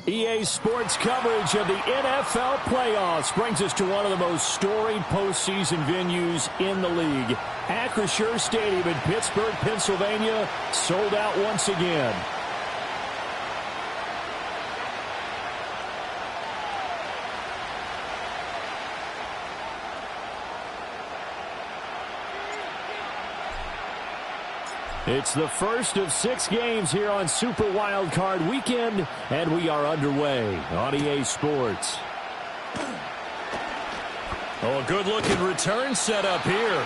EA Sports coverage of the NFL playoffs brings us to one of the most storied postseason venues in the league. Acrisure Stadium in Pittsburgh, Pennsylvania, sold out once again. It's the first of 6 games here on Super Wildcard Weekend, and we are underway on EA Sports. Oh, a good-looking return set up here.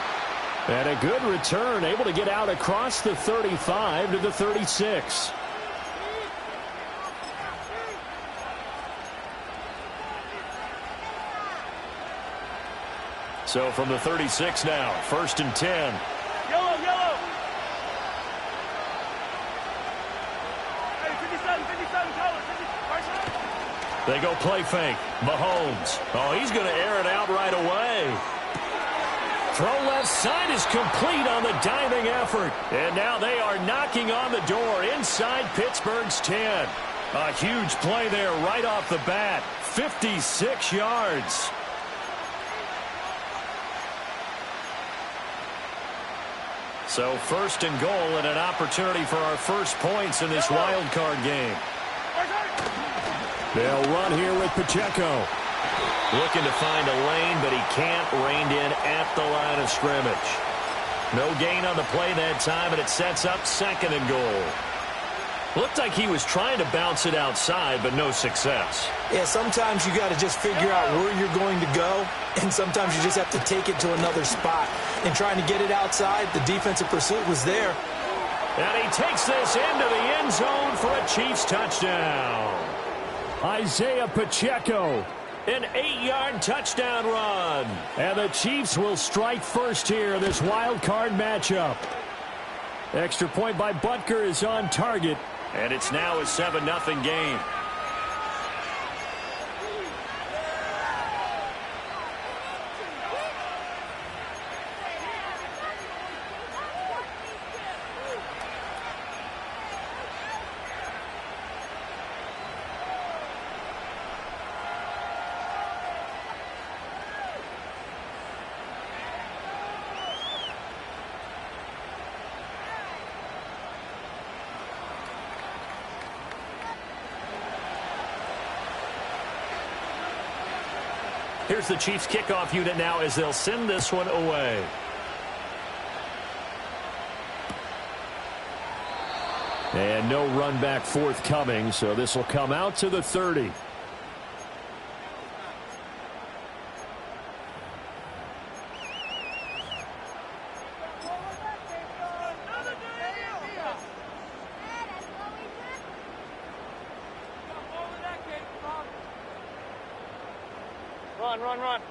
And a good return, able to get out across the 35 to the 36. So from the 36 now, 1st and 10. Yellow, yellow. They go play fake. Mahomes. Oh, he's going to air it out right away. Throw left side is complete on the diving effort. And now they are knocking on the door inside Pittsburgh's 10. A huge play there right off the bat. 56 yards. So 1st and goal and an opportunity for our first points in this wild card game. They'll run here with Pacheco. Looking to find a lane, but he can't. Reined in at the line of scrimmage. No gain on the play that time, and it sets up 2nd and goal. Looked like he was trying to bounce it outside, but no success. Yeah, sometimes you got to just figure out where you're going to go, and sometimes you just have to take it to another spot. And trying to get it outside, the defensive pursuit was there. And he takes this into the end zone for a Chiefs touchdown. Isaiah Pacheco, an 8-yard touchdown run. And the Chiefs will strike first here in this wild card matchup. Extra point by Butker is on target. And it's now a 7-0 game. Here's the Chiefs kickoff unit now as they'll send this one away. And no run back forthcoming, so this will come out to the 30. Run.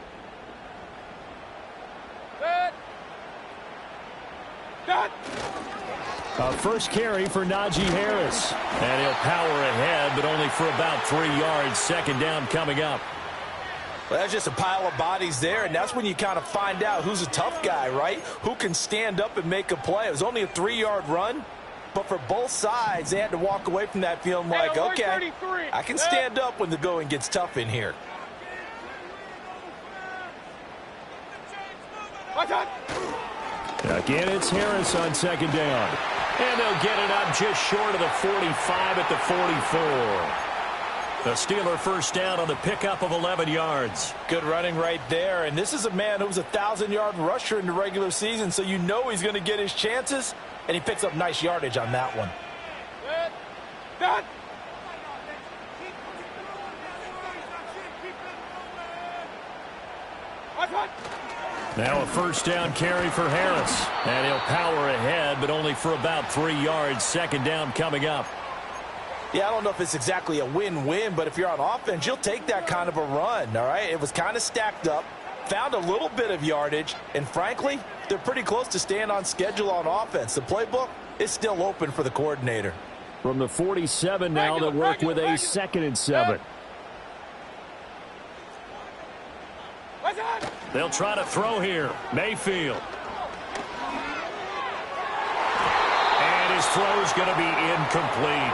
Good. First carry for Najee Harris. And he'll power ahead, but only for about 3 yards. Second down coming up. Well, that's just a pile of bodies there, and that's when you kind of find out who's a tough guy, right? Who can stand up and make a play. It was only a 3-yard run, but for both sides, they had to walk away from that feeling like, okay, I can stand up when the going gets tough in here. Again, it's Harris on second down. And they'll get it up just short of the 45 at the 44. The Steeler first down on the pickup of 11 yards. Good running right there. And this is a man who was a 1,000-yard rusher in the regular season, so you know he's going to get his chances. And he picks up nice yardage on that one. Good. Now a first down carry for Harris. And he'll power ahead, but only for about 3 yards. Second down coming up. Yeah, I don't know if it's exactly a win-win, but if you're on offense, you'll take that kind of a run, all right? It was kind of stacked up, found a little bit of yardage, and frankly, they're pretty close to staying on schedule on offense. The playbook is still open for the coordinator. From the 47 now, they'll work with a 2nd and 7. They'll try to throw here. Mayfield. And his throw's going to be incomplete.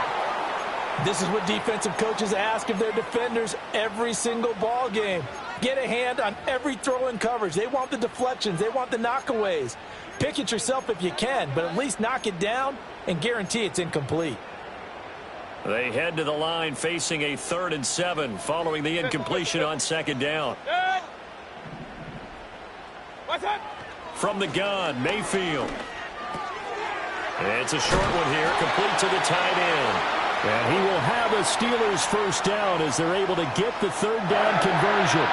This is what defensive coaches ask of their defenders every single ball game. Get a hand on every throw in coverage. They want the deflections. They want the knockaways. Pick it yourself if you can, but at least knock it down and guarantee it's incomplete. They head to the line facing a 3rd and 7 following the incompletion on second down. From the gun, Mayfield. It's a short one here, complete to the tight end. And he will have a Steelers first down as they're able to get the 3rd down conversion.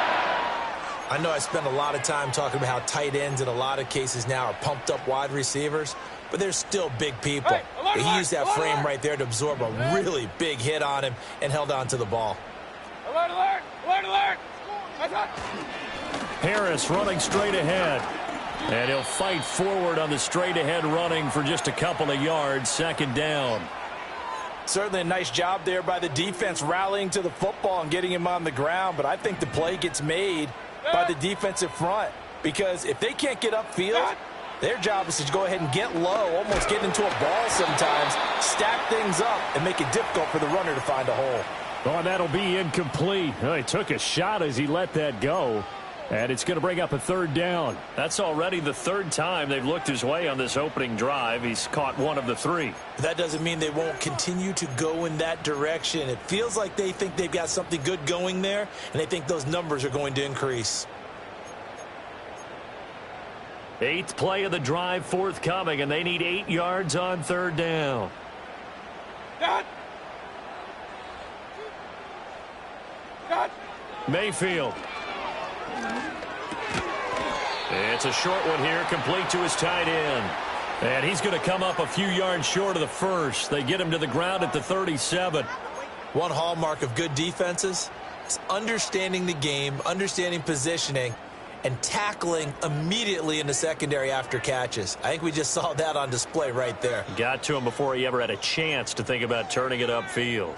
I know I spend a lot of time talking about how tight ends in a lot of cases now are pumped up wide receivers, but they're still big people. He used that frame right there to absorb a really big hit on him and held on to the ball. Alert! Harris running straight ahead. And he'll fight forward on the straight-ahead running for just a couple of yards. Second down. Certainly a nice job there by the defense rallying to the football and getting him on the ground, but I think the play gets made by the defensive front because if they can't get upfield, their job is to go ahead and get low, almost get into a ball sometimes, stack things up, and make it difficult for the runner to find a hole. Oh, and that'll be incomplete. He took a shot as he let that go. And it's going to bring up a 3rd down. That's already the 3rd time they've looked his way on this opening drive. He's caught 1 of the 3. That doesn't mean they won't continue to go in that direction. It feels like they think they've got something good going there, and they think those numbers are going to increase. 8th play of the drive forthcoming, and they need 8 yards on 3rd down. Mayfield. It's a short one here, complete to his tight end. And he's going to come up a few yards short of the first. They get him to the ground at the 37. One hallmark of good defenses is understanding the game, understanding positioning, and tackling immediately in the secondary after catches. I think we just saw that on display right there. Got to him before he ever had a chance to think about turning it upfield.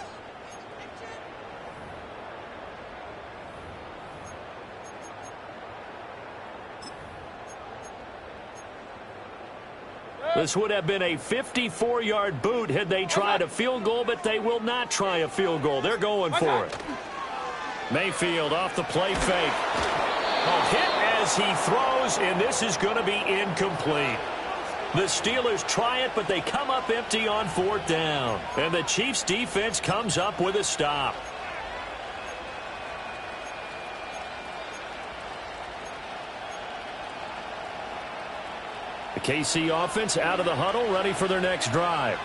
This would have been a 54-yard boot had they tried a field goal, but they will not try a field goal. They're going for it. Mayfield off the play fake. Hit as he throws, and this is going to be incomplete. The Steelers try it, but they come up empty on 4th down. And the Chiefs' defense comes up with a stop. The KC offense out of the huddle, ready for their next drive.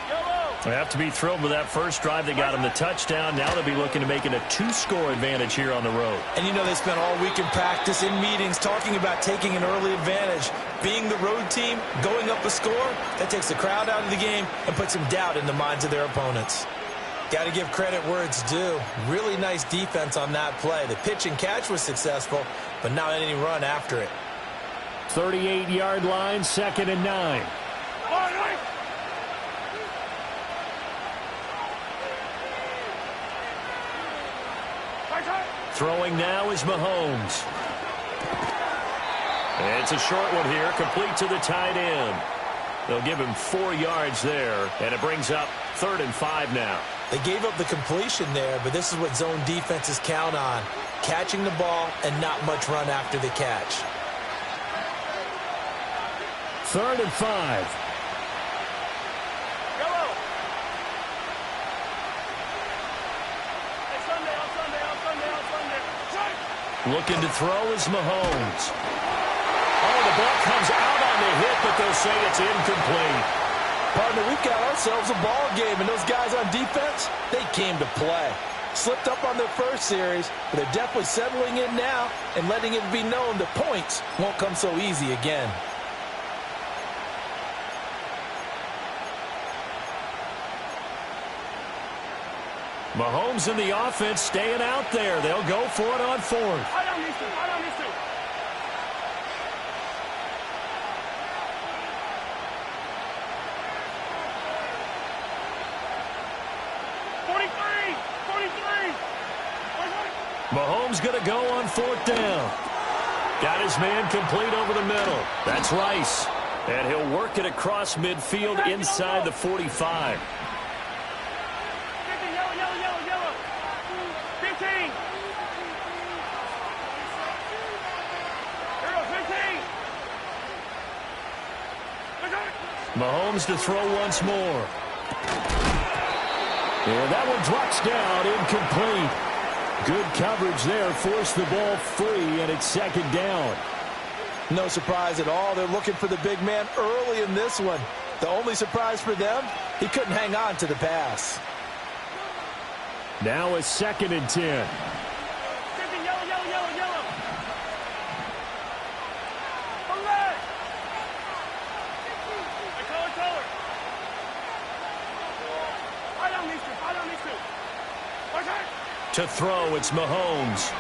They have to be thrilled with that first drive. They got them the touchdown. Now they'll be looking to make it a 2-score advantage here on the road. And you know they spent all week in practice, in meetings, talking about taking an early advantage. Being the road team, going up a score, that takes the crowd out of the game and puts some doubt in the minds of their opponents. Got to give credit where it's due. Really nice defense on that play. The pitch and catch was successful, but not any run after it. 38-yard line, 2nd and 9. Throwing now is Mahomes. It's a short one here, complete to the tight end. They'll give him 4 yards there, and it brings up 3rd and 5 now. They gave up the completion there, but this is what zone defenses count on. Catching the ball and not much run after the catch. 3rd and 5. Looking to throw is Mahomes. Oh, the ball comes out on the hit, but they'll say it's incomplete. Partner, we've got ourselves a ball game, and those guys on defense, they came to play. Slipped up on their first series, but they're definitely settling in now and letting it be known that points won't come so easy again. Mahomes and the offense staying out there. They'll go for it on 4th. Mahomes going to go on 4th down. Got his man complete over the middle. That's Rice. And he'll work it across midfield inside the 45. Mahomes to throw once more. And that one drops down, incomplete. Good coverage there, forced the ball free, and it's 2nd down. No surprise at all. They're looking for the big man early in this one. The only surprise for them, he couldn't hang on to the pass. Now it's 2nd and 10. To throw, it's Mahomes.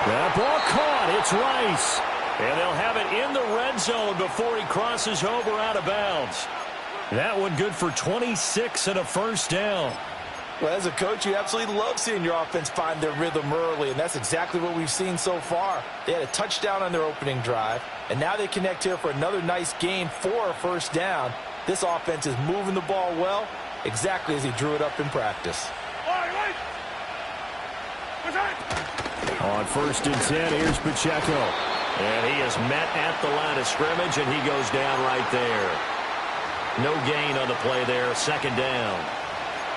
That ball caught. It's Rice. And they'll have it in the red zone before he crosses over out of bounds. That one good for 26 and a first down. Well, as a coach, you absolutely love seeing your offense find their rhythm early, and that's exactly what we've seen so far. They had a touchdown on their opening drive, and now they connect here for another nice gain for a first down. This offense is moving the ball well, exactly as he drew it up in practice. On 1st and 10, here's Pacheco. And he is met at the line of scrimmage, and he goes down right there. No gain on the play there, 2nd down.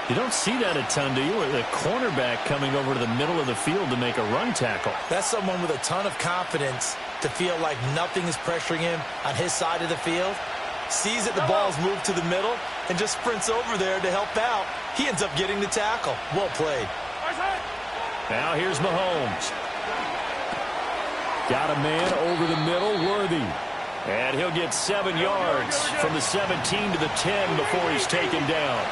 You don't see that a ton, do you? The cornerback coming over to the middle of the field to make a run tackle. That's someone with a ton of confidence to feel like nothing is pressuring him on his side of the field. Sees that the ball's moved to the middle and just sprints over there to help out. He ends up getting the tackle. Well played. Now here's Mahomes. Got a man over the middle, Worthy. And he'll get 7 yards from the 17 to the 10 before he's taken down.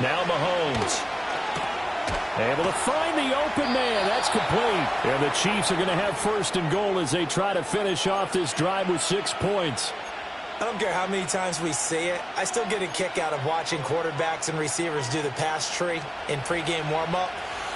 Now Mahomes. Able to find the open man. That's complete. And the Chiefs are going to have 1st and goal as they try to finish off this drive with 6 points. I don't care how many times we see it. I still get a kick out of watching quarterbacks and receivers do the pass tree in pregame warm-up.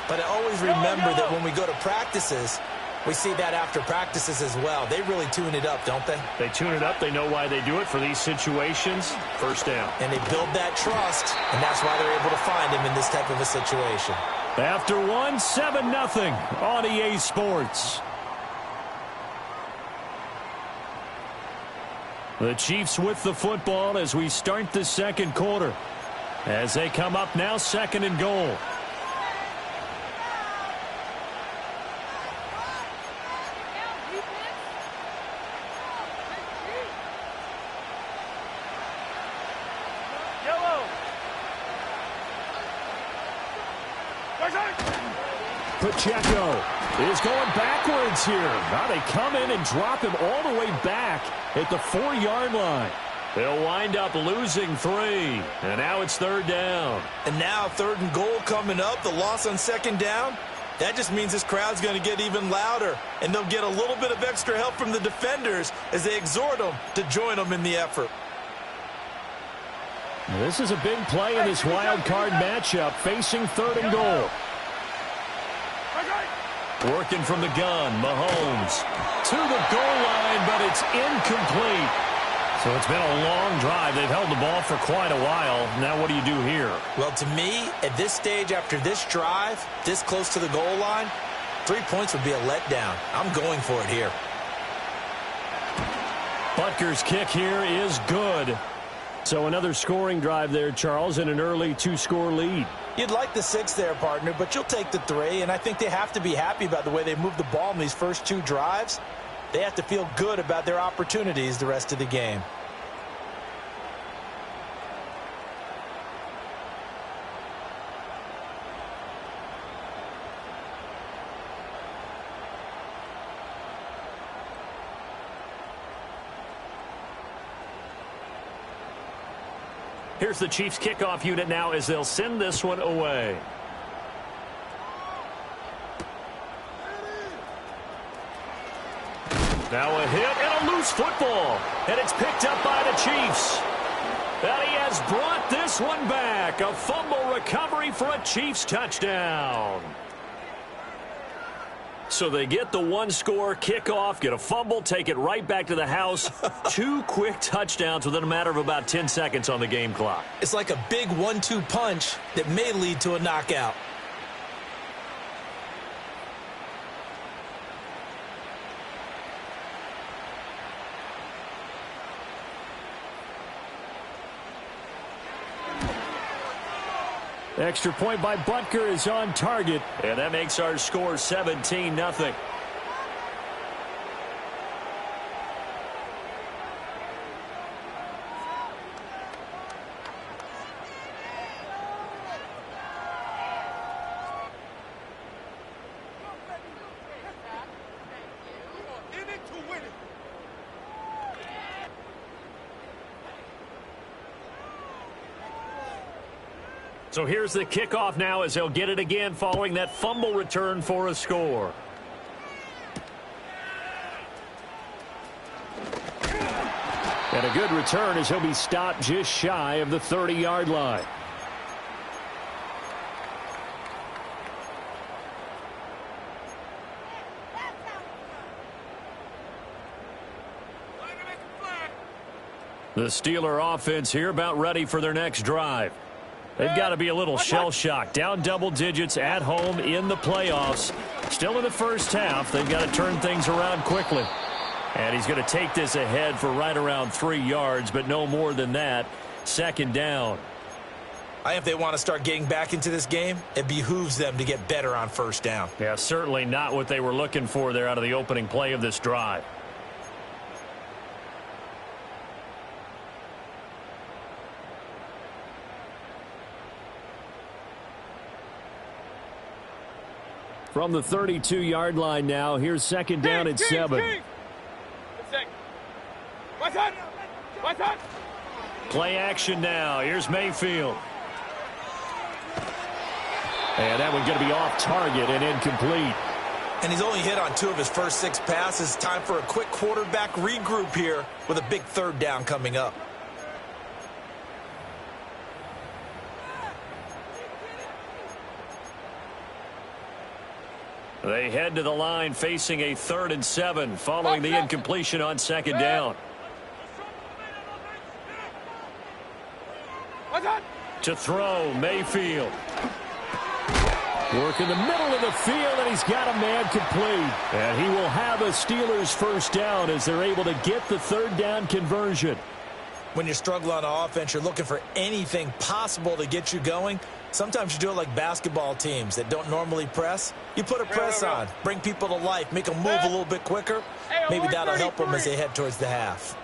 But I always remember that when we go to practices, we see that after practices as well. They really tune it up, don't they? They tune it up. They know why they do it for these situations. First down. And they build that trust, and that's why they're able to find him in this type of a situation. After 7-0 on EA Sports. The Chiefs with the football as we start the 2nd quarter. As they come up now, 2nd and goal. Pacheco is going backwards here. Now they come in and drop him all the way back at the 4-yard line. They'll wind up losing 3, and now it's 3rd down. And now 3rd and goal coming up, the loss on 2nd down. That just means this crowd's going to get even louder, and they'll get a little bit of extra help from the defenders as they exhort them to join them in the effort. This is a big play in this wild card matchup, facing 3rd and goal. Working from the gun, Mahomes to the goal line, but it's incomplete. So it's been a long drive. They've held the ball for quite a while. Now what do you do here? Well, to me, at this stage after this drive, this close to the goal line, 3 points would be a letdown. I'm going for it here. Butker's kick here is good. So another scoring drive there, Charles, and an early 2-score lead. You'd like the 6 there, partner, but you'll take the 3, and I think they have to be happy about the way they moved the ball in these first 2 drives. They have to feel good about their opportunities the rest of the game. Here's the Chiefs kickoff unit now as they'll send this one away. Now a hit and a loose football. And it's picked up by the Chiefs. And he has brought this one back. A fumble recovery for a Chiefs touchdown. So they get the 1-score kickoff, get a fumble, take it right back to the house. 2 quick touchdowns within a matter of about 10 seconds on the game clock. It's like a big 1-2 punch that may lead to a knockout. Extra point by Butker is on target, and that makes our score 17-0. So here's the kickoff now as they'll get it again following that fumble return for a score. And a good return as he'll be stopped just shy of the 30-yard line. The Steeler offense here about ready for their next drive. They've got to be a little shell-shocked. Down double digits at home in the playoffs. Still in the first half. They've got to turn things around quickly. And he's going to take this ahead for right around 3 yards, but no more than that. 2nd down. If they want to start getting back into this game, it behooves them to get better on 1st down. Yeah, certainly not what they were looking for there out of the opening play of this drive. From the 32-yard line now, here's 2nd down at 7. Play action now. Here's Mayfield. And that one's going to be off target and incomplete. And he's only hit on 2 of his first 6 passes. Time for a quick quarterback regroup here with a big 3rd down coming up. They head to the line facing a 3rd and 7 following the incompletion on 2nd down. To throw, Mayfield. Work in the middle of the field, and he's got a man complete. And he will have a Steelers 1st down as they're able to get the 3rd down conversion. When you struggle on offense, you're looking for anything possible to get you going. Sometimes you do it like basketball teams that don't normally press. You put a press on, bring people to life, make them move a little bit quicker. Maybe that'll help them as they head towards the half.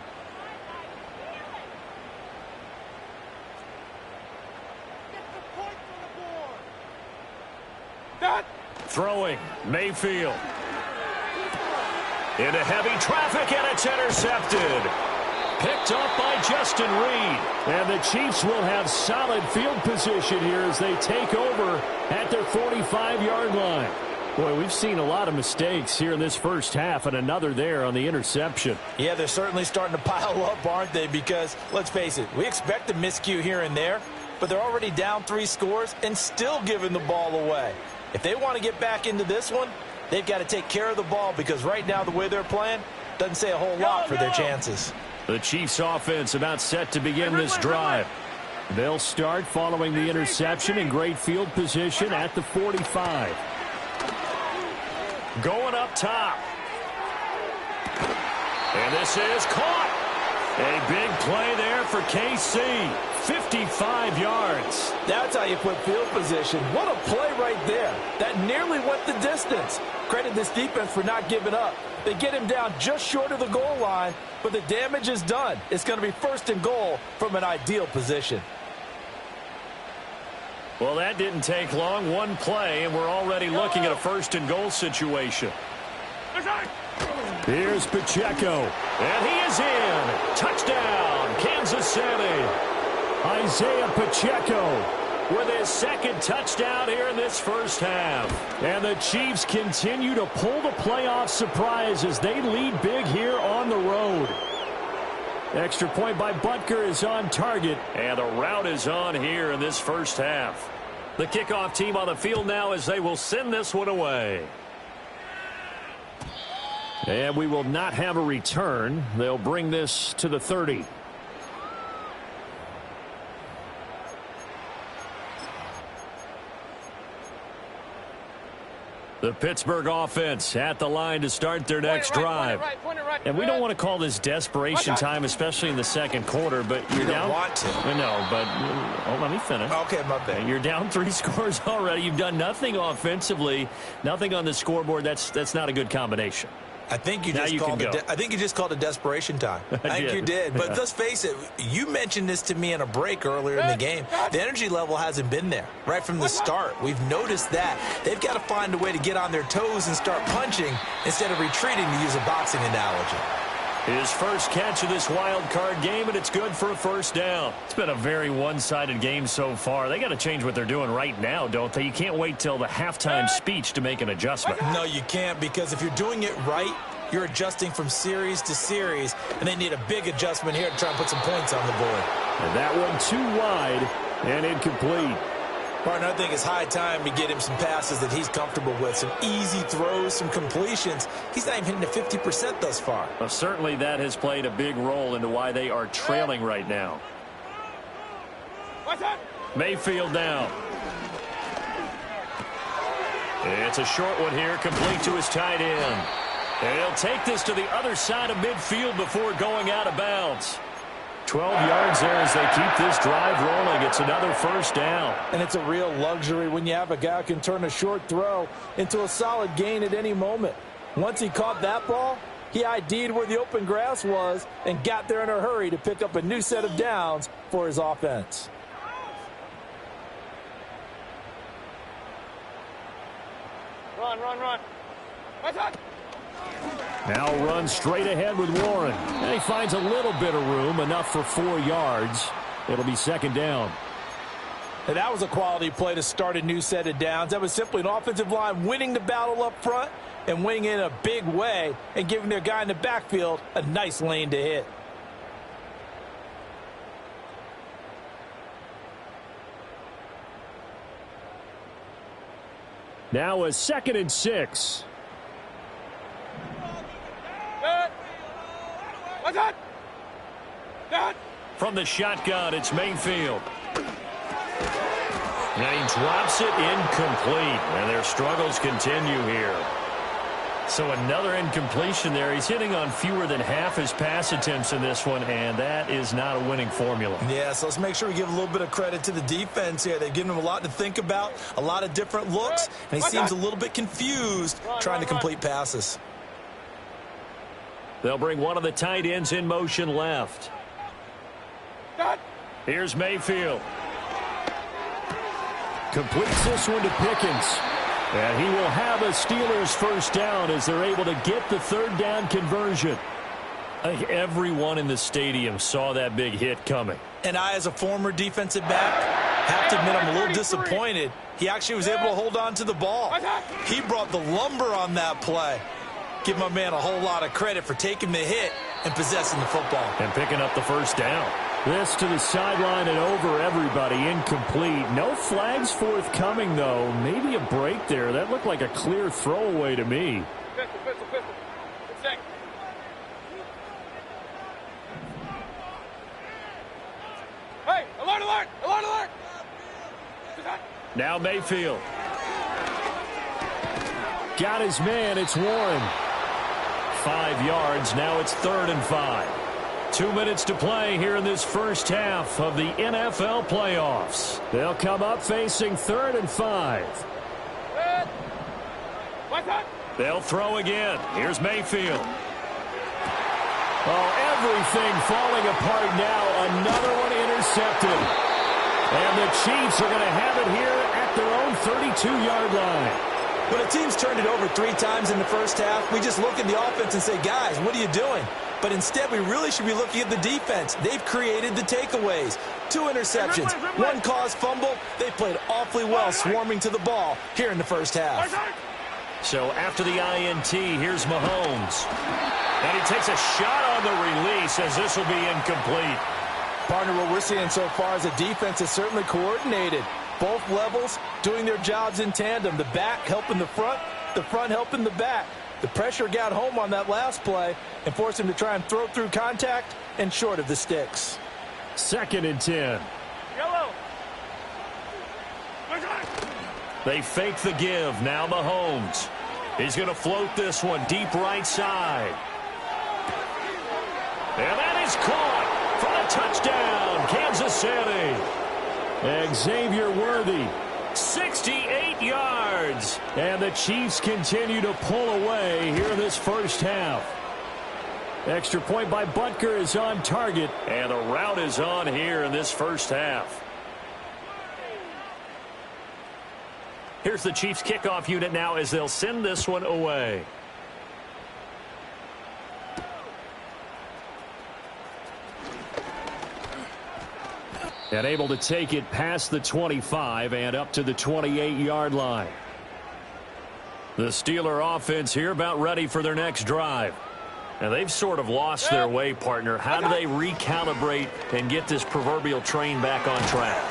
Throwing, Mayfield. Into heavy traffic, and it's intercepted. Picked up by Justin Reed. And the Chiefs will have solid field position here as they take over at their 45-yard line. Boy, we've seen a lot of mistakes here in this first half, and another there on the interception. Yeah, they're certainly starting to pile up, aren't they? Because, let's face it, we expect a miscue here and there, but they're already down 3 scores and still giving the ball away. If they want to get back into this one, they've got to take care of the ball, because right now the way they're playing doesn't say a whole lot for their chances. The Chiefs offense about set to begin this drive. They'll start following the interception in great field position at the 45. Going up top. And this is caught. A big play there for KC. 55 yards. That's how you put field position. What a play right there. That nearly went the distance. Credit this defense for not giving up. They get him down just short of the goal line, but the damage is done. It's going to be 1st and goal from an ideal position. Well, that didn't take long. One play, and we're already looking at a 1st and goal situation. Here's Pacheco, and he is in. Touchdown, Kansas City. Isaiah Pacheco with his 2nd touchdown here in this first half. And the Chiefs continue to pull the playoff surprise as they lead big here on the road. Extra point by Butker is on target, and the route is on here in this first half. The kickoff team on the field now as they will send this one away. And we will not have a return. They'll bring this to the 30. The Pittsburgh offense at the line to start their next drive. And we don't want to call this desperation time, especially in the 2nd quarter, but you're down. Want to. No, but let me finish. Okay, my bad. You're down 3 scores already. You've done nothing offensively, nothing on the scoreboard. That's not a good combination. I think you just called it desperation time. I think you did. But let's face it, you mentioned this to me in a break earlier in the game. The energy level hasn't been there right from the start. We've noticed that. They've got to find a way to get on their toes and start punching instead of retreating, to use a boxing analogy. His first catch of this wild card game, and it's good for a 1st down. It's been a very one-sided game so far. They got to change what they're doing right now, don't they? You can't wait till the halftime speech to make an adjustment. No, you can't, because if you're doing it right, you're adjusting from series to series, and they need a big adjustment here to try and put some points on the board. And that one too wide and incomplete. Partner, I think it's high time to get him some passes that he's comfortable with, some easy throws, some completions. He's not even hitting the 50% thus far. Well, certainly that has played a big role into why they are trailing right now. Mayfield down. It's a short one here, complete to his tight end. And he'll take this to the other side of midfield before going out of bounds. 12 yards there as they keep this drive rolling. It's another 1st down. And it's a real luxury when you have a guy who can turn a short throw into a solid gain at any moment. Once he caught that ball, he ID'd where the open grass was and got there in a hurry to pick up a new set of downs for his offense. Run. Now run straight ahead with Warren. And he finds a little bit of room, enough for 4 yards. It'll be 2nd down. And that was a quality play to start a new set of downs. That was simply an offensive line winning the battle up front and winning in a big way and giving their guy in the backfield a nice lane to hit. Now a 2nd and 6. From the shotgun, it's Mayfield. And he drops it incomplete. And their struggles continue here. So another incompletion there. He's hitting on fewer than half his pass attempts in this one, and that is not a winning formula. Yeah, so let's make sure we give a little bit of credit to the defense here. They've given him a lot to think about, a lot of different looks, and he seems a little bit confused trying to complete passes. They'll bring one of the tight ends in motion left. Here's Mayfield. Completes this one to Pickens. And he will have a Steelers first down as they're able to get the third down conversion. I think everyone in the stadium saw that big hit coming. And I, as a former defensive back, have to admit I'm a little disappointed. He actually was able to hold on to the ball. He brought the lumber on that play. Give my man a whole lot of credit for taking the hit and possessing the football. And picking up the first down. This to the sideline and over everybody, incomplete. No flags forthcoming, though. Maybe a break there. That looked like a clear throwaway to me. Pistol. Hey, alert! Now Mayfield. Got his man. It's Warren. 5 yards. Now it's 3rd and 5. 2 minutes to play here in this first half of the NFL playoffs. They'll come up facing 3rd and 5. They'll throw again. Here's Mayfield. Oh, everything falling apart now. Another one intercepted. And the Chiefs are going to have it here at their own 32-yard line. When a team's turned it over 3 times in the first half, we just look at the offense and say, guys, what are you doing? But instead, we really should be looking at the defense. They've created the takeaways. 2 interceptions, 1 caused fumble. They played awfully well swarming to the ball here in the first half. So after the INT, here's Mahomes. And he takes a shot on the release as this will be incomplete. Partner, what we're seeing so far is the defense is certainly coordinated. Both levels doing their jobs in tandem. The back helping the front helping the back. The pressure got home on that last play and forced him to try and throw through contact and short of the sticks. 2nd and 10. Yellow. They fake the give. Now Mahomes. He's going to float this one deep right side. And that is caught for the touchdown, Kansas City. Xavier Worthy, 68 yards. And the Chiefs continue to pull away here in this first half. Extra point by Butker is on target. And the route is on here in this first half. Here's the Chiefs kickoff unit now as they'll send this one away. And able to take it past the 25 and up to the 28-yard line. The Steeler offense here about ready for their next drive. And they've sort of lost their way, partner. How do they recalibrate and get this proverbial train back on track?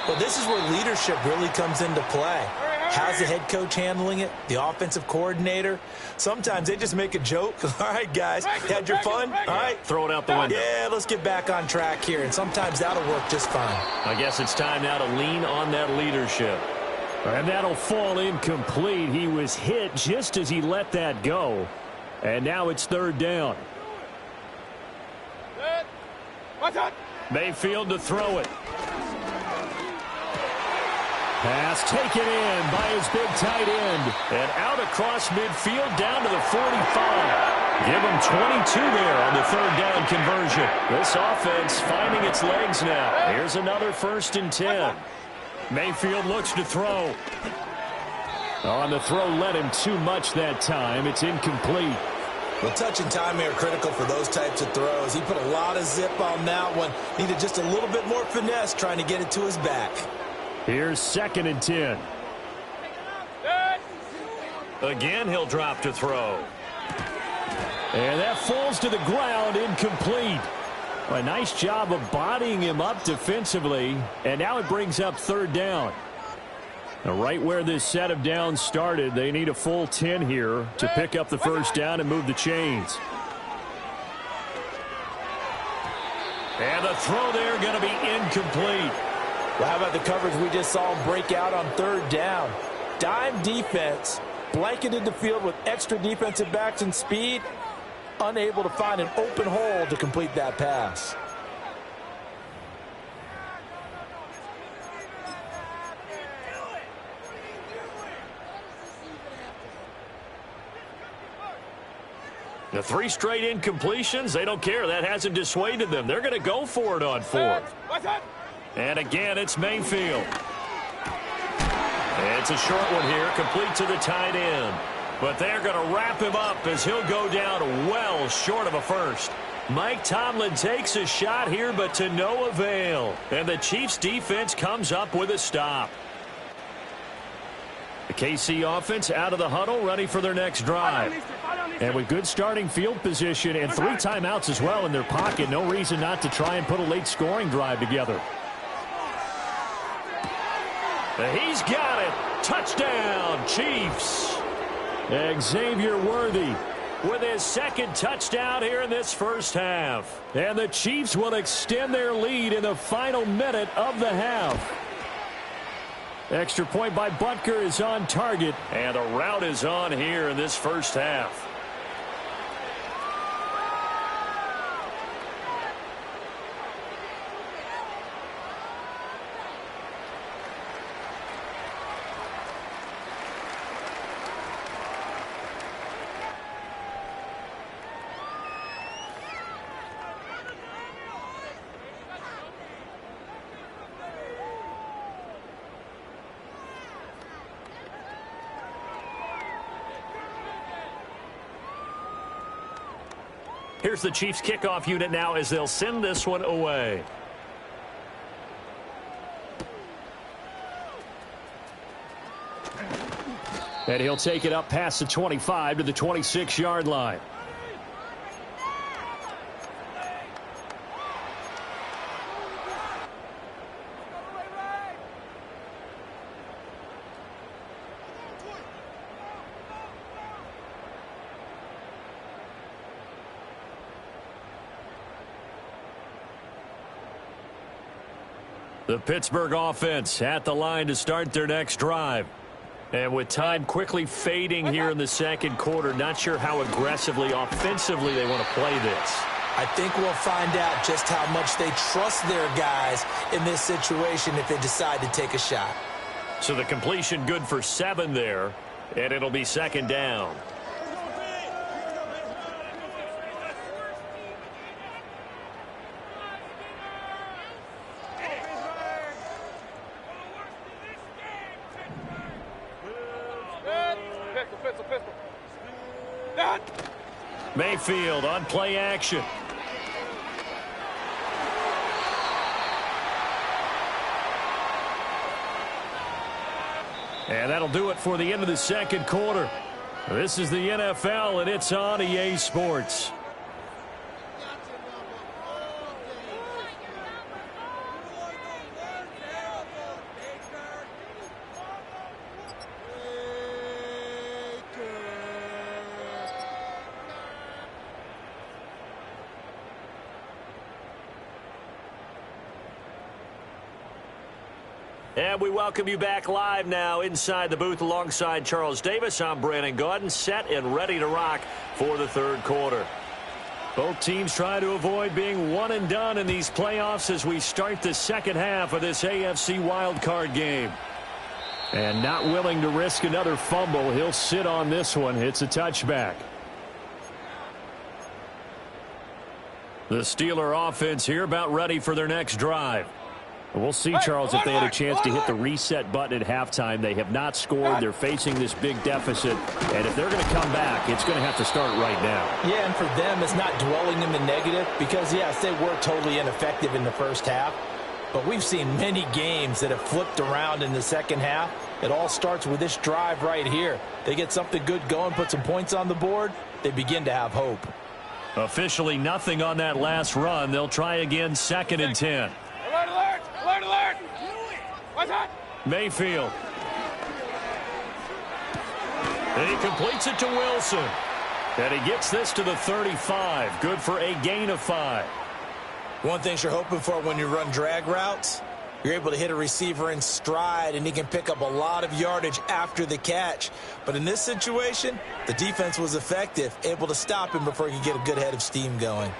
Well, this is where leadership really comes into play. How's the head coach handling it? The offensive coordinator? Sometimes they just make a joke. All right, guys, had your fun? All right. Throw it out the window. Yeah, let's get back on track here. And sometimes that'll work just fine. I guess it's time now to lean on that leadership. And that'll fall incomplete. He was hit just as he let that go. And now it's 3rd down. Mayfield to throw it. Pass taken in by his big tight end. And out across midfield down to the 45. Give him 22 there on the 3rd down conversion. This offense finding its legs now. Here's another 1st and 10. Mayfield looks to throw. On the throw, led him too much that time. It's incomplete. Well, touch and timing are critical for those types of throws. He put a lot of zip on that one. Needed just a little bit more finesse trying to get it to his back. Here's 2nd and 10. Again, he'll drop to throw. And that falls to the ground, incomplete. A nice job of bodying him up defensively. And now it brings up 3rd down. Now, right where this set of downs started, they need a full 10 here to pick up the first down and move the chains. And the throw there going to be incomplete. Well, how about the coverage we just saw him break out on 3rd down? Dime defense, blanketed the field with extra defensive backs and speed, unable to find an open hole to complete that pass. The 3 straight incompletions, they don't care. That hasn't dissuaded them. They're going to go for it on 4th. And again, it's Mayfield. It's a short one here, complete to the tight end. But they're going to wrap him up as he'll go down well short of a first. Mike Tomlin takes a shot here, but to no avail. And the Chiefs defense comes up with a stop. The KC offense out of the huddle, ready for their next drive. And with good starting field position and 3 timeouts as well in their pocket, no reason not to try and put a late scoring drive together. He's got it. Touchdown, Chiefs. Xavier Worthy with his second touchdown here in this first half. And the Chiefs will extend their lead in the final minute of the half. Extra point by Butker is on target. And a rout is on here in this first half. Here's the Chiefs kickoff unit now as they'll send this one away. And he'll take it up past the 25 to the 26-yard line. The Pittsburgh offense at the line to start their next drive. And with time quickly fading here in the second quarter, not sure how aggressively, offensively they want to play this. I think we'll find out just how much they trust their guys in this situation if they decide to take a shot. So the completion good for 7 there, and it'll be second down. Mayfield on play action. And that'll do it for the end of the second quarter. This is the NFL, and it's on EA Sports. And we welcome you back live now inside the booth alongside Charles Davis. I'm Brandon Gaudin, set and ready to rock for the third quarter. Both teams try to avoid being one and done in these playoffs as we start the second half of this AFC wildcard game. And not willing to risk another fumble, he'll sit on this one. It's a touchback. The Steeler offense here about ready for their next drive. We'll see, Charles, if they had a chance to hit the reset button at halftime. They have not scored. They're facing this big deficit. And if they're going to come back, it's going to have to start right now. Yeah, and for them, it's not dwelling in the negative because, yes, they were totally ineffective in the first half. But we've seen many games that have flipped around in the second half. It all starts with this drive right here. They get something good going, put some points on the board, they begin to have hope. Officially nothing on that last run. They'll try again, 2nd and 10. Alert, alert! Alert, alert! What's that? Mayfield. And he completes it to Wilson. And he gets this to the 35. Good for a gain of 5. One thing you're hoping for when you run drag routes, you're able to hit a receiver in stride, and he can pick up a lot of yardage after the catch. But in this situation, the defense was effective, able to stop him before he could get a good head of steam going.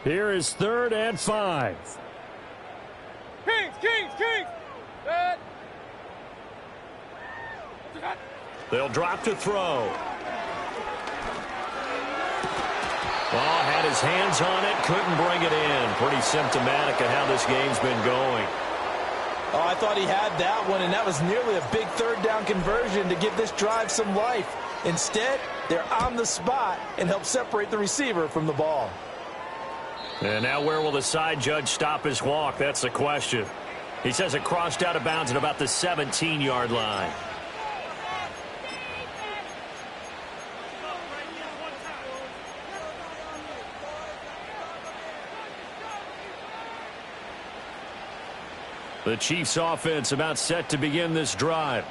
Here is 3rd and 5. Kings, Kings, Kings! They'll drop to throw. Ball had his hands on it, couldn't bring it in. Pretty symptomatic of how this game's been going. Oh, I thought he had that one, and that was nearly a big third down conversion to give this drive some life. Instead, they're on the spot and help separate the receiver from the ball. And now where will the side judge stop his walk? That's the question. He says it crossed out of bounds at about the 17-yard line. The Chiefs offense about set to begin this drive.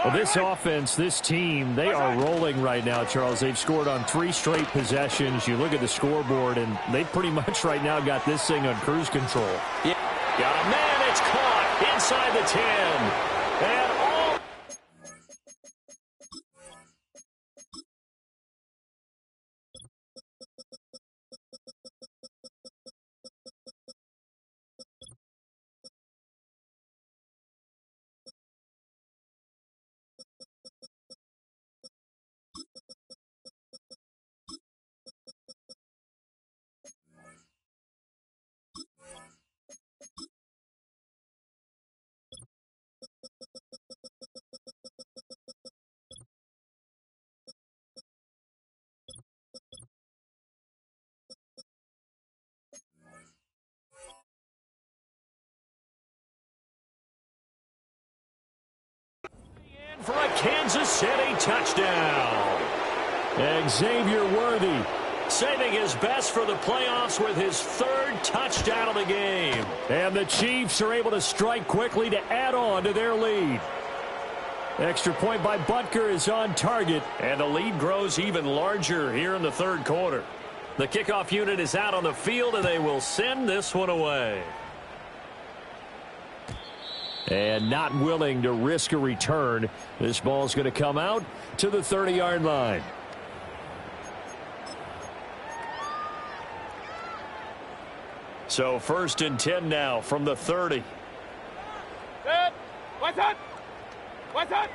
Well, this offense, this team, they are rolling right now, Charles. They've scored on 3 straight possessions. You look at the scoreboard, and they pretty much right now got this thing on cruise control. Yeah, man, it's caught inside the 10. And all... for a Kansas City touchdown. Xavier Worthy Saving his best for the playoffs with his 3rd touchdown of the game. And the Chiefs are able to strike quickly to add on to their lead. Extra point by Butker is on target. And the lead grows even larger here in the 3rd quarter. The kickoff unit is out on the field, and they will send this one away. And not willing to risk a return. This ball's going to come out to the 30-yard line. So 1st and 10 now from the 30. Good. What's up? What's up?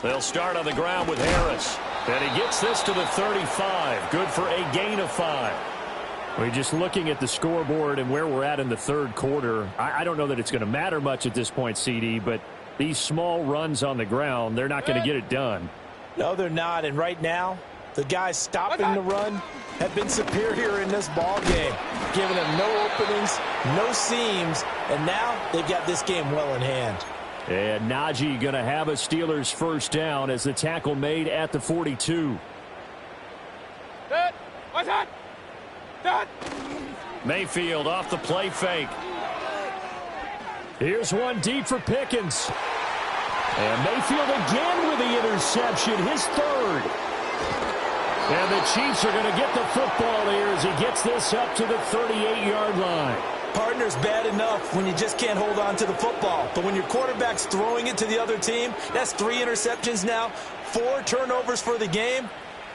They'll start on the ground with Harris. And he gets this to the 35. Good for a gain of 5. We're just looking at the scoreboard and where we're at in the 3rd quarter. I don't know that it's going to matter much at this point, CD, but these small runs on the ground, they're not going to get it done. No, they're not. And right now, the guys stopping the run have been superior in this ball game, giving them no openings, no seams, and now they've got this game well in hand. And Najee going to have a Steelers 1st down as the tackle made at the 42. Good. What's up? Good. Mayfield off the play fake. Here's one deep for Pickens. And Mayfield again with the interception, his 3rd. And the Chiefs are going to get the football here as he gets this up to the 38-yard line. Partner's bad enough when you just can't hold on to the football. But when your quarterback's throwing it to the other team, that's 3 interceptions now, 4 turnovers for the game.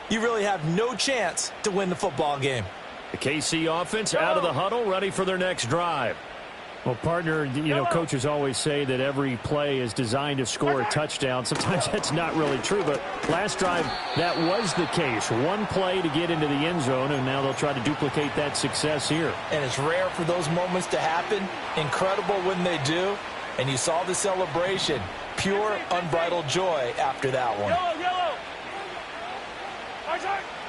You really have no chance to win the football game. The KC offense out of the huddle, ready for their next drive. Well, partner, you know, coaches always say that every play is designed to score a touchdown. Sometimes that's not really true, but last drive, that was the case. One play to get into the end zone, and now they'll try to duplicate that success here. And it's rare for those moments to happen. Incredible when they do. And you saw the celebration. Pure, unbridled joy after that one.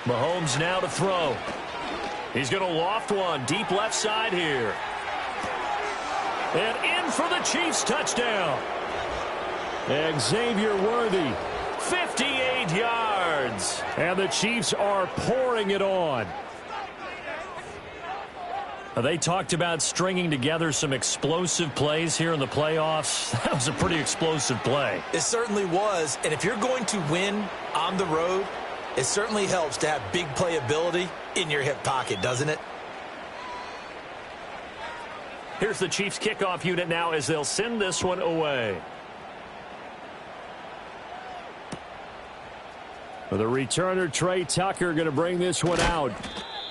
Mahomes now to throw. He's going to loft one deep left side here. And in for the Chiefs touchdown. Xavier Worthy. 58 yards. And the Chiefs are pouring it on. They talked about stringing together some explosive plays here in the playoffs. That was a pretty explosive play. It certainly was. And if you're going to win on the road, it certainly helps to have big playability in your hip pocket, doesn't it? Here's the Chiefs kickoff unit now as they'll send this one away. The returner, Trey Tucker, going to bring this one out.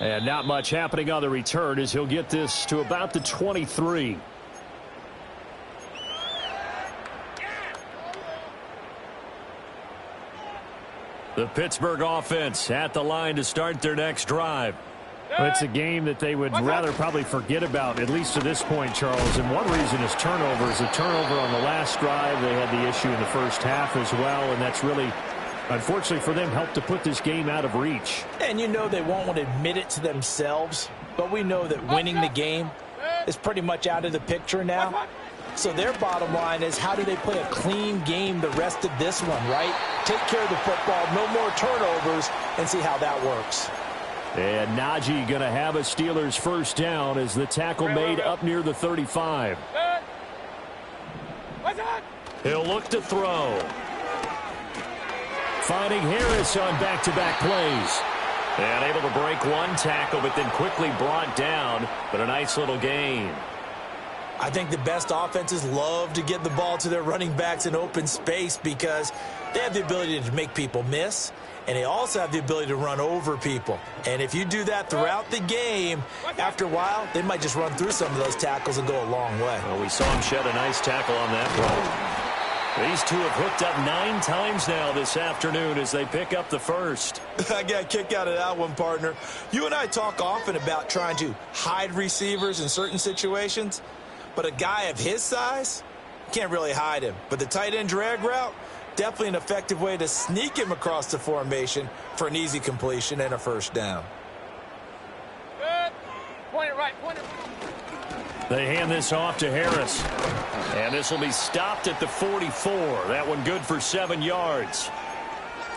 And not much happening on the return as he'll get this to about the 23. The Pittsburgh offense at the line to start their next drive. Well, it's a game that they would rather probably forget about, at least to this point, Charles. And one reason is turnovers. A turnover on the last drive. They had the issue in the first half as well, and that's really, unfortunately for them, helped to put this game out of reach. And you know they won't want to admit it to themselves, but we know that winning the game is pretty much out of the picture now. So their bottom line is, how do they play a clean game the rest of this one, right? Take care of the football, no more turnovers, and see how that works. And Najee going to have a Steelers first down as the tackle made up near the 35. He'll look to throw. Finding Harris on back-to-back plays. And able to break one tackle, but then quickly brought down. But a nice little gain. I think the best offenses love to get the ball to their running backs in open space because they have the ability to make people miss, and they also have the ability to run over people. And if you do that throughout the game, after a while, they might just run through some of those tackles and go a long way. Well, we saw him shed a nice tackle on that run. These two have hooked up 9 times now this afternoon as they pick up the first. I got a kick out of that one, partner. You and I talk often about trying to hide receivers in certain situations. But a guy of his size, can't really hide him. But the tight end drag route, definitely an effective way to sneak him across the formation for an easy completion and a first down. Good. Point it right. Point it. They hand this off to Harris. And this will be stopped at the 44. That one good for 7 yards.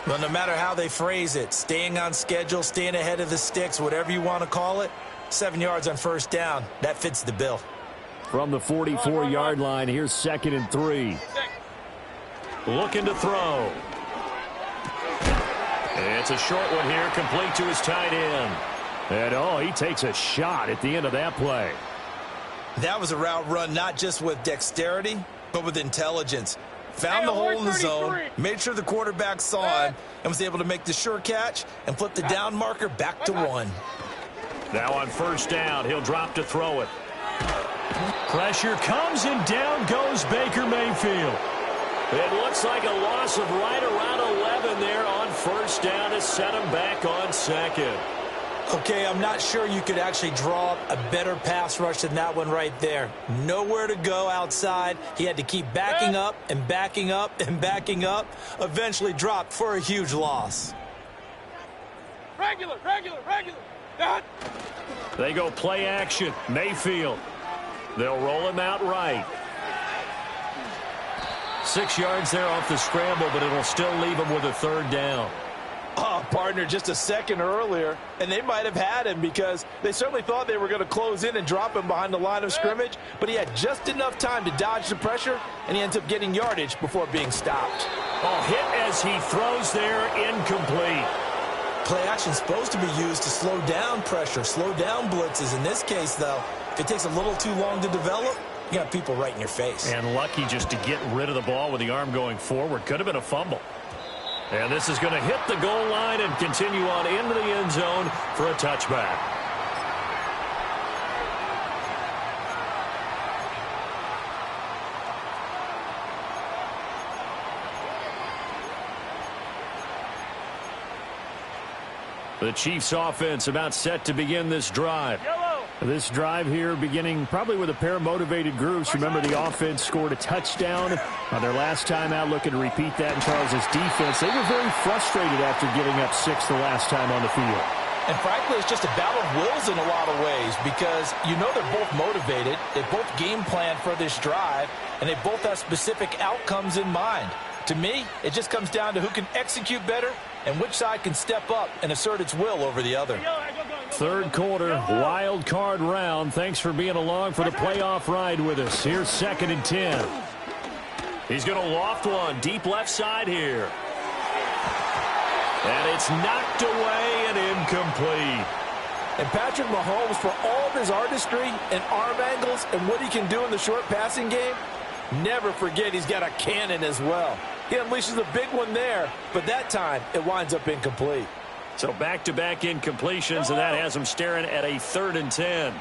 Well, no matter how they phrase it, staying on schedule, staying ahead of the sticks, whatever you want to call it, 7 yards on first down, that fits the bill. From the 44-yard line, here's 2nd and 3. Looking to throw. It's a short one here, complete to his tight end. And, he takes a shot at the end of that play. That was a route run not just with dexterity, but with intelligence. Found the hole in the zone, made sure the quarterback saw him, and was able to make the sure catch and flip the down marker back to 1. Now on first down, he'll drop to throw it. Pressure comes and down goes Baker Mayfield. It looks like a loss of right around 11 there on first down to set him back on 2nd. Okay, I'm not sure you could actually draw up a better pass rush than that one right there. Nowhere to go outside. He had to keep backing up and backing up and backing up. Eventually dropped for a huge loss. Regular. Done. They go play action. Mayfield. They'll roll him out right. 6 yards there off the scramble, but it'll still leave him with a 3rd down. Oh, partner, just a second earlier, and they might have had him because they certainly thought they were going to close in and drop him behind the line of scrimmage, but he had just enough time to dodge the pressure, and he ends up getting yardage before being stopped. Hit as he throws there, incomplete. Play action's supposed to be used to slow down pressure, slow down blitzes. In this case, though, if it takes a little too long to develop, you got people right in your face. And lucky just to get rid of the ball with the arm going forward. Could have been a fumble. And this is going to hit the goal line and continue on into the end zone for a touchback. The Chiefs offense about set to begin this drive. This drive here beginning probably with a pair of motivated groups. Remember, the offense scored a touchdown on their last time out. Looking to repeat that in Charles's defense. They were very frustrated after giving up 6 the last time on the field. And frankly, it's just a battle of wills in a lot of ways because you know they're both motivated. They both game plan for this drive, and they both have specific outcomes in mind. To me, it just comes down to who can execute better and which side can step up and assert its will over the other. 3rd quarter, wild card round. Thanks for being along for the playoff ride with us. Here's 2nd and 10. He's going to loft one deep left side here. And it's knocked away and incomplete. And Patrick Mahomes, for all of his artistry and arm angles and what he can do in the short passing game, never forget he's got a cannon as well. He unleashes a big one there, but that time it winds up incomplete. So back-to-back incompletions, and that has him staring at a 3rd and 10.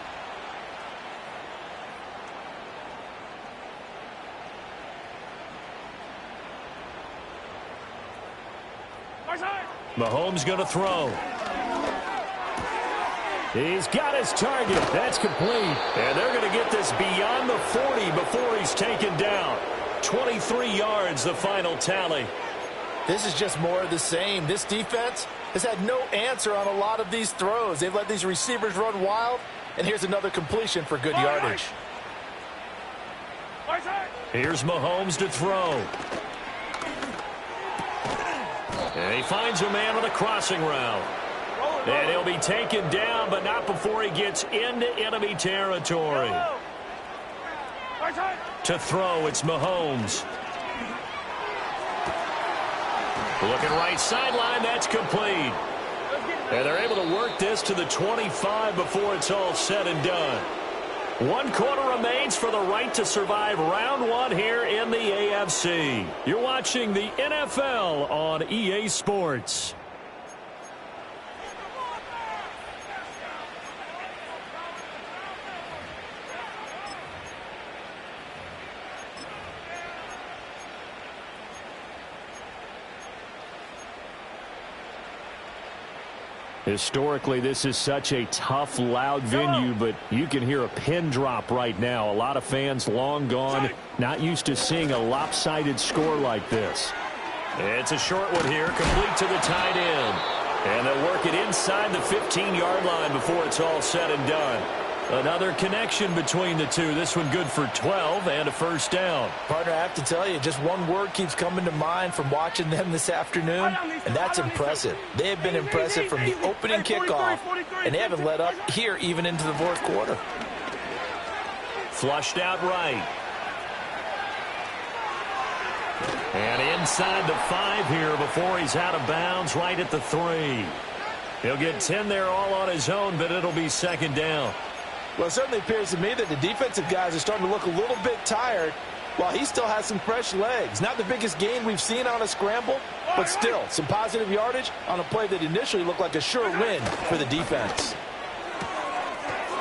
Mahomes going to throw. He's got his target. That's complete. And they're going to get this beyond the 40 before he's taken down. 23 yards, the final tally. This is just more of the same. This defense has had no answer on a lot of these throws. They've let these receivers run wild, and here's another completion for good yardage. Here's Mahomes to throw. And he finds a man on the crossing route. And he'll be taken down, but not before he gets into enemy territory. To throw, it's Mahomes. Looking right sideline, that's complete. And they're able to work this to the 25 before it's all said and done. 1 quarter remains for the right to survive round 1 here in the AFC. You're watching the NFL on EA Sports. Historically, this is such a tough, loud venue, but you can hear a pin drop right now. A lot of fans long gone, not used to seeing a lopsided score like this. It's a short one here, complete to the tight end. And they'll work it inside the 15-yard line before it's all said and done. Another connection between the two. This one good for 12 and a first down. Partner, I have to tell you, just one word keeps coming to mind from watching them this afternoon, and that's impressive. They have been impressive from the opening kickoff, and they haven't let up here even into the fourth quarter. Flushed out right. And inside the 5 here before he's out of bounds right at the 3. He'll get 10 there all on his own, but it'll be second down. Well, it certainly appears to me that the defensive guys are starting to look a little bit tired while he still has some fresh legs. Not the biggest gain we've seen on a scramble, but still some positive yardage on a play that initially looked like a sure win for the defense.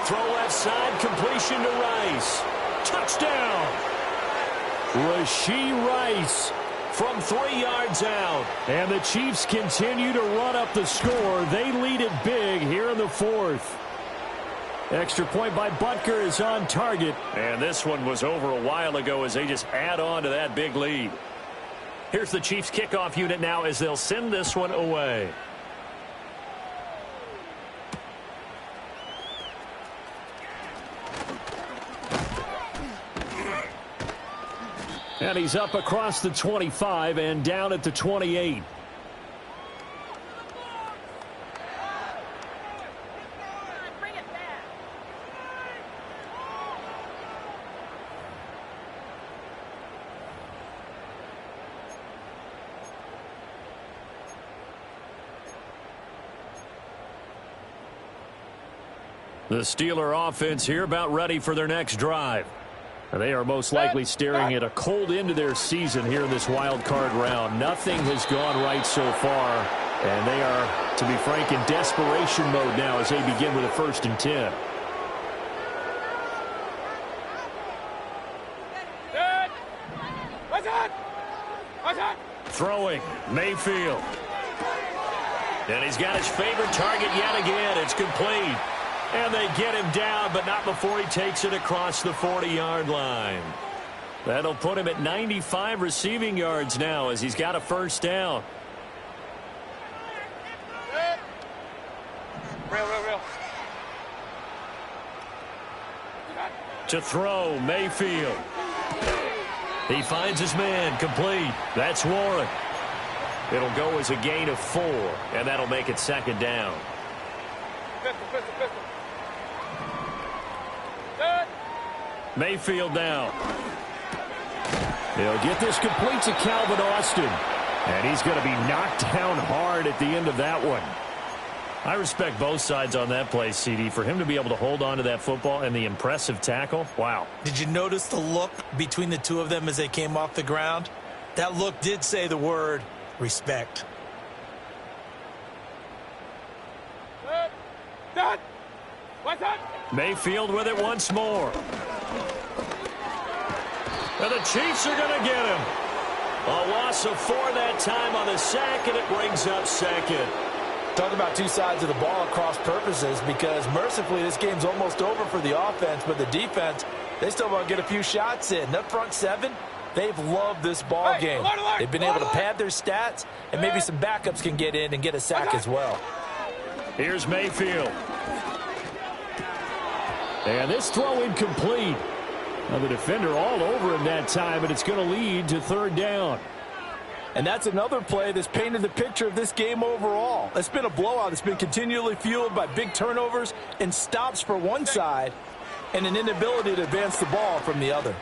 Throw left side, completion to Rice. Touchdown! Rashee Rice from 3 yards out. And the Chiefs continue to run up the score. They lead it big here in the 4th. Extra point by Butker is on target. And this one was over a while ago as they just add on to that big lead. Here's the Chiefs kickoff unit now as they'll send this one away. And he's up across the 25 and down at the 28. The Steeler offense here about ready for their next drive. They are most likely staring at a cold end to their season here in this wild card round. Nothing has gone right so far, and they are, to be frank, in desperation mode now as they begin with a 1st and 10. Throwing, Mayfield. And he's got his favorite target yet again. It's complete. And they get him down, but not before he takes it across the 40-yard line. That'll put him at 95 receiving yards now as he's got a 1st down. Real. To throw, Mayfield. He finds his man, complete. That's Warren. It'll go as a gain of 4, and that'll make it 2nd down. Pistol. Mayfield down. He'll get this complete to Calvin Austin. And he's going to be knocked down hard at the end of that one. I respect both sides on that play, CD. For him to be able to hold on to that football and the impressive tackle, wow. Did you notice the look between the two of them as they came off the ground? That look did say the word respect. Mayfield with it once more. And the Chiefs are going to get him. A loss of 4 that time on the sack, and it brings up 2nd. Talk about two sides of the ball at cross purposes, because mercifully this game's almost over for the offense, but the defense, they still want to get a few shots in. That front seven, they've loved this ball game. They've been able to pad their stats, and maybe some backups can get in and get a sack as well. Here's Mayfield. And this throw incomplete. Now the defender all over him that time, but it's going to lead to third down. And that's another play that's painted the picture of this game overall. It's been a blowout. It's been continually fueled by big turnovers and stops for one side and an inability to advance the ball from the other.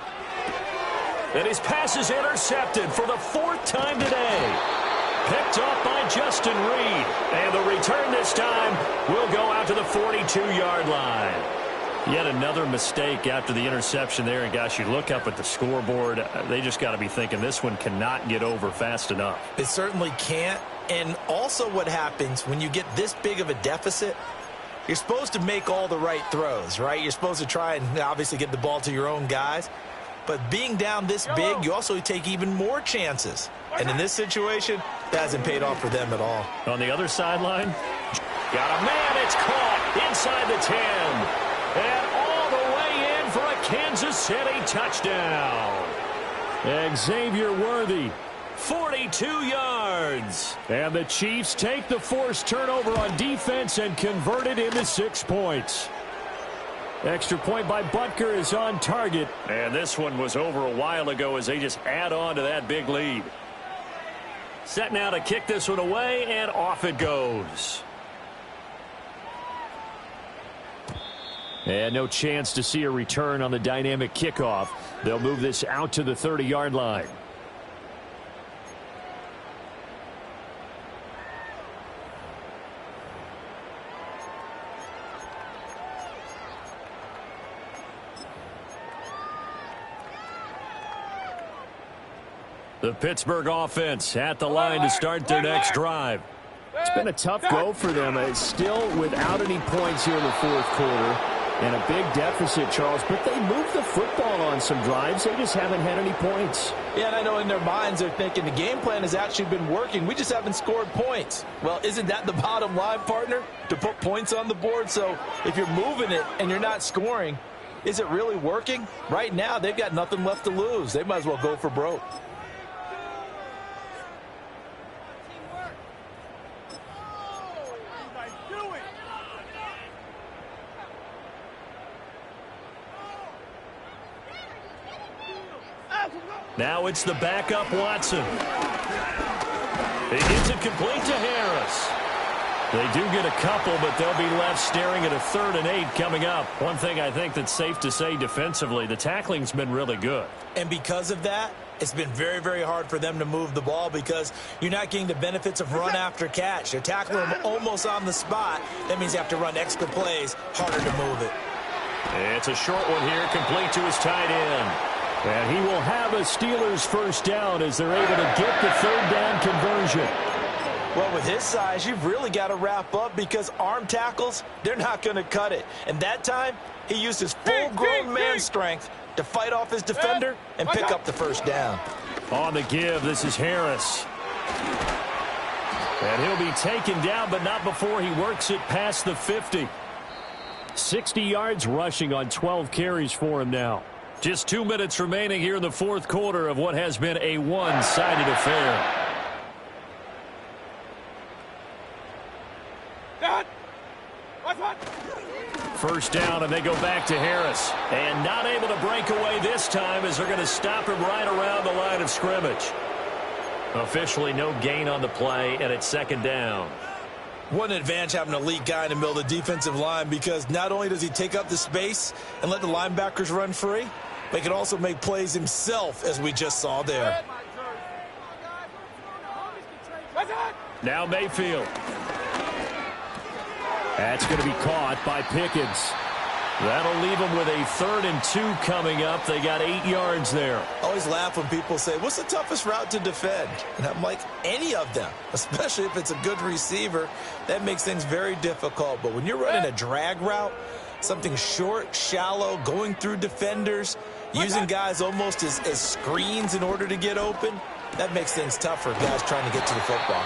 And his pass is intercepted for the fourth time today. Picked off by Justin Reed. And the return this time will go out to the 42-yard line. Yet another mistake after the interception there. And, gosh, you look up at the scoreboard, they just got to be thinking this one cannot get over fast enough. It certainly can't. And also what happens when you get this big of a deficit, you're supposed to make all the right throws, right? You're supposed to try and obviously get the ball to your own guys. But being down this big, you also take even more chances. And in this situation, that hasn't paid off for them at all. On the other sideline, got a man. It's caught inside the 10. And all the way in for a Kansas City touchdown. Xavier Worthy, 42 yards. And the Chiefs take the forced turnover on defense and convert it into 6 points. Extra point by Butker is on target. And this one was over a while ago as they just add on to that big lead. Set now to kick this one away, and off it goes. And no chance to see a return on the dynamic kickoff. They'll move this out to the 30-yard line. The Pittsburgh offense at the line to start their next drive. It's been a tough go for them. It's still without any points here in the fourth quarter. And a big deficit, Charles, but they moved the football on some drives. They just haven't had any points. Yeah, and I know in their minds they're thinking the game plan has actually been working. We just haven't scored points. Well, isn't that the bottom line, partner? To put points on the board? So if you're moving it and you're not scoring, is it really working? Right now, they've got nothing left to lose. They might as well go for broke. Now it's the backup Watson. He gets it complete to Harris. They do get a couple, but they'll be left staring at a 3rd and 8 coming up. One thing I think that's safe to say defensively, the tackling's been really good. And because of that, it's been very, very hard for them to move the ball because you're not getting the benefits of run after catch. They're tackling them almost on the spot. That means you have to run extra plays, harder to move it. It's a short one here, complete to his tight end. And he will have a Steelers first down as they're able to get the 3rd down conversion. Well, with his size, you've really got to wrap up because arm tackles, they're not going to cut it. And that time, he used his full-grown man strength to fight off his defender and pick up the first down. On the give, this is Harris. And he'll be taken down, but not before he works it past the 50. 60 yards rushing on 12 carries for him now. Just 2 minutes remaining here in the fourth quarter of what has been a one-sided affair. First down, and they go back to Harris. And not able to break away this time as they're going to stop him right around the line of scrimmage. Officially no gain on the play, and it's 2nd down. What an advantage having an elite guy in the middle of the defensive line because not only does he take up the space and let the linebackers run free, but he can also make plays himself, as we just saw there. Now Mayfield. That's going to be caught by Pickens. That'll leave them with a 3rd and 2 coming up. They got 8 yards there. I always laugh when people say, what's the toughest route to defend? And I'm like, any of them, especially if it's a good receiver. That makes things very difficult. But when you're running a drag route, something short, shallow, going through defenders, using guys almost as screens in order to get open, that makes things tough for guys trying to get to the football.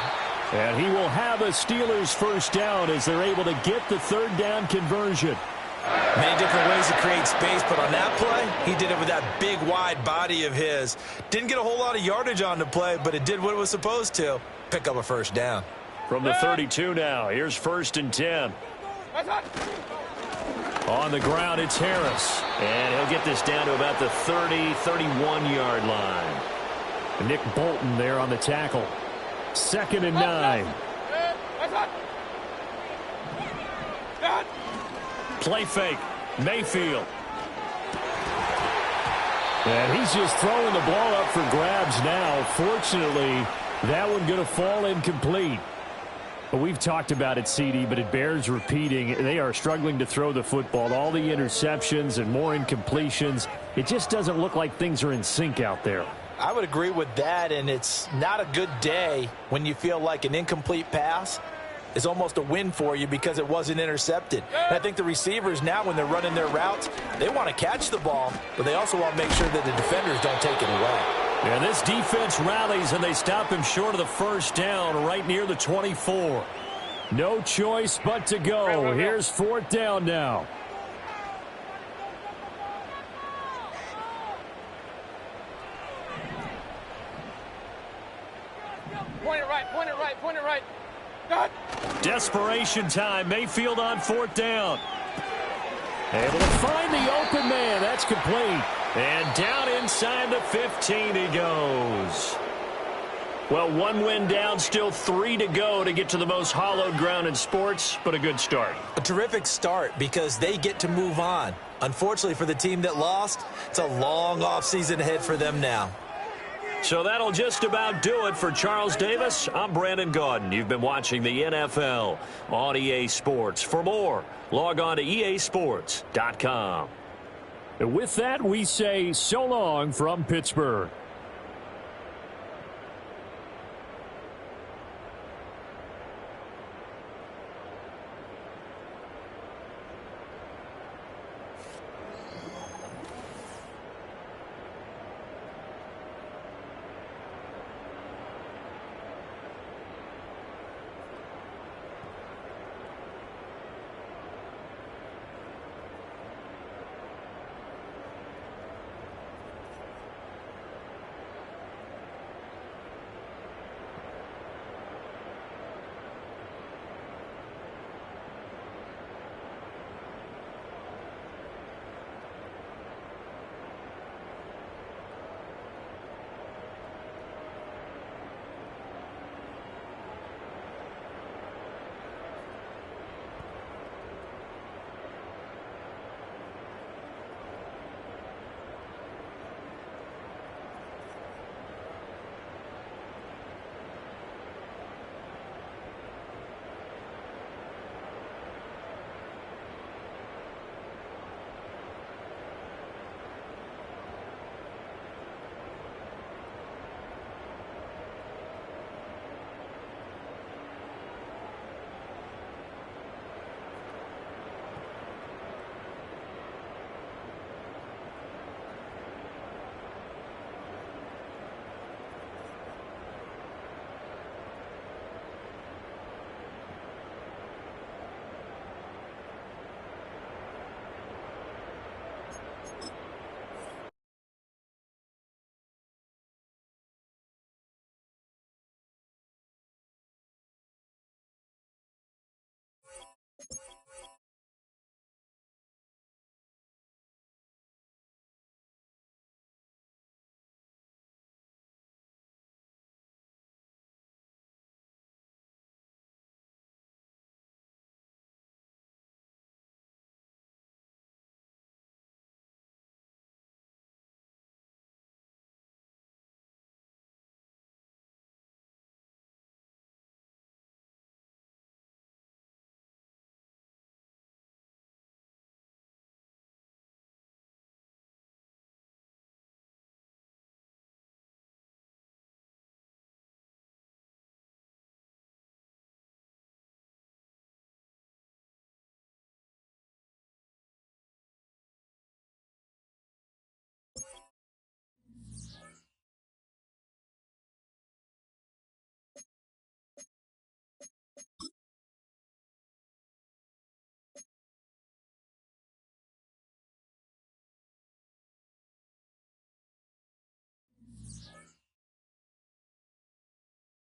And he will have a Steelers first down as they're able to get the third down conversion. Many different ways to create space, but on that play, he did it with that big, wide body of his. Didn't get a whole lot of yardage on the play, but it did what it was supposed to. Pick up a first down. From the 32 now, here's 1st and 10. On the ground, it's Harris. And he'll get this down to about the 30, 31-yard line. Nick Bolton there on the tackle. 2nd and 9. Play fake. Mayfield. And he's just throwing the ball up for grabs now. Fortunately, that one going to fall incomplete. But we've talked about it, CD, but it bears repeating. They are struggling to throw the football. All the interceptions and more incompletions. It just doesn't look like things are in sync out there. I would agree with that, and it's not a good day when you feel like an incomplete pass is almost a win for you because it wasn't intercepted. And I think the receivers now, when they're running their routes, they want to catch the ball, but they also want to make sure that the defenders don't take it away. And this defense rallies, and they stop him short of the first down right near the 24. No choice but to go. Here's 4th down now. Point it right, point it right, point it right. God. Desperation time. Mayfield on 4th down. Able to find the open man. That's complete. And down inside the 15 he goes. Well, 1 win down, still 3 to go to get to the most hallowed ground in sports, but a good start. A terrific start because they get to move on. Unfortunately for the team that lost, it's a long offseason ahead for them now. So that'll just about do it for Charles Davis. I'm Brandon Gaudin. You've been watching the NFL on EA Sports. For more, log on to easports.com. And with that, we say so long from Pittsburgh.